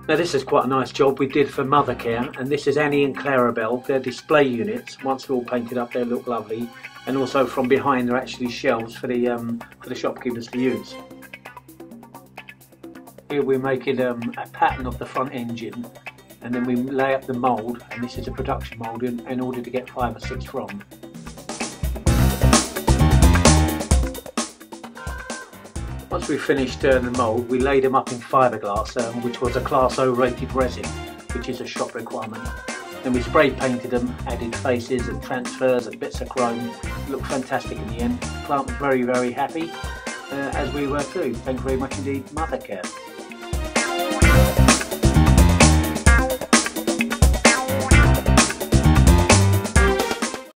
Now this is quite a nice job we did for Mothercare, and this is Annie and Clarabelle. They're display units. Once they're all painted up they look lovely, and also from behind they're actually shelves for the shopkeepers to use. Here we're making a pattern of the front engine, and then we lay up the mould, and this is a production mould in order to get 5 or 6 from. Once we finished the mould, we laid them up in fiberglass, which was a Class O rated resin, which is a shop requirement. Then we spray painted them, added faces and transfers and bits of chrome. It looked fantastic in the end. The client was very, very happy, as we were too. Thank you very much indeed, Mothercare.